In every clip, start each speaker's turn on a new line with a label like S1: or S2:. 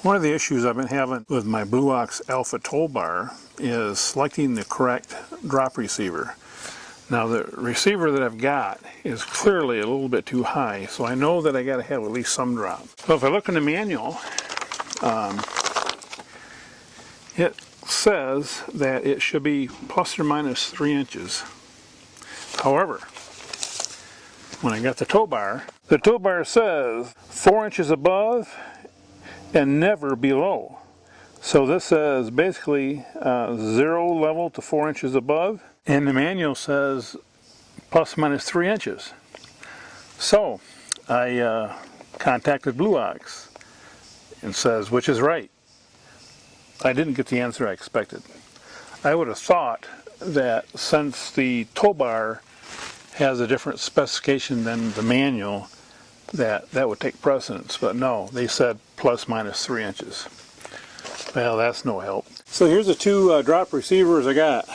S1: One of the issues I've been having with my Blue Ox Alpha toll bar is selecting the correct drop receiver. Now the receiver that I've got is clearly a little bit too high, so I know that I got to have at least some drop. So if I look in the manual, it says that it should be plus or minus 3 inches. However, when I got the tow bar says 4 inches above and never below. So this says basically 0 level to 4 inches above, and the manual says plus minus 3 inches. So I contacted Blue Ox and says, which is right? I didn't get the answer I expected. I would have thought that since the tow bar has a different specification than the manual, that would take precedence, but no, they said plus minus 3 inches. Well, that's no help. So here's the two drop receivers I got.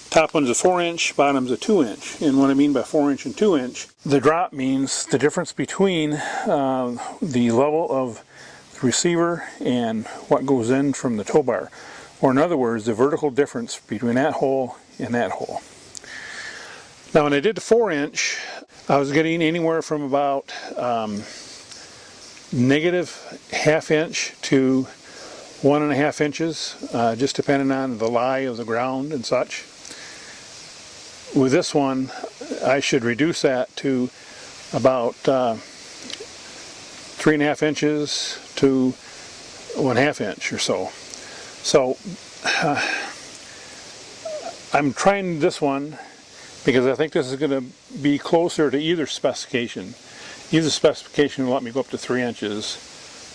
S1: Top one's a 4-inch, bottom's a 2-inch. And what I mean by 4-inch and 2-inch, the drop means the difference between the level of the receiver and what goes in from the tow bar. Or in other words, the vertical difference between that hole and that hole. Now when I did the 4-inch, I was getting anywhere from about negative ½ inch to 1½ inches, just depending on the lie of the ground and such. With this one, I should reduce that to about 3½ inches to 1/2 inch or so. So I'm trying this one because I think this is going to be closer to either specification. Either specification will let me go up to 3 inches.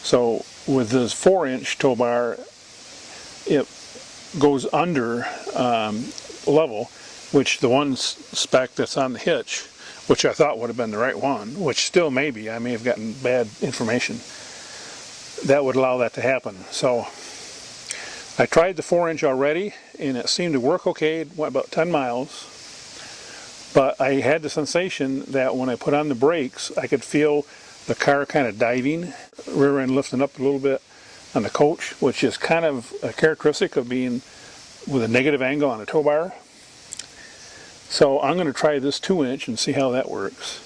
S1: So with this 4-inch tow bar, it goes under level, which the one spec that's on the hitch, which I thought would have been the right one, which still may be, I may have gotten bad information, that would allow that to happen. So I tried the 4-inch already, and it seemed to work okay. It went about 10 miles. But I had the sensation that when I put on the brakes, I could feel the car kind of diving, rear end lifting up a little bit on the coach, which is kind of a characteristic of being with a negative angle on a tow bar. So I'm going to try this 2-inch and see how that works.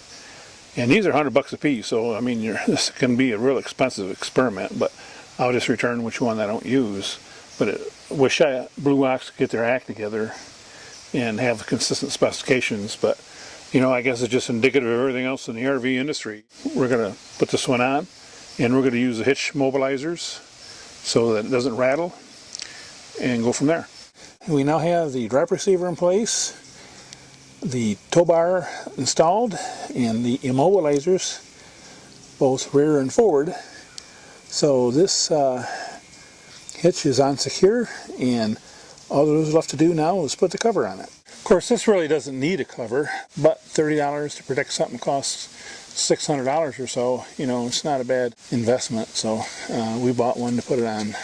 S1: And these are $100 a piece, so I mean, this can be a real expensive experiment, but I'll just return which one I don't use. But I wish Blue Ox could get their act together and have consistent specifications, but you know, I guess it's just indicative of everything else in the RV industry. We're going to put this one on, and we're going to use the hitch mobilizers so that it doesn't rattle, and go from there. We now have the drop receiver in place, the tow bar installed, and the immobilizers both rear and forward. So this hitch is on secure, and all there's left to do now is put the cover on it. Of course, this really doesn't need a cover, but $30 to protect something costs $600 or so. You know, it's not a bad investment, so we bought one to put it on.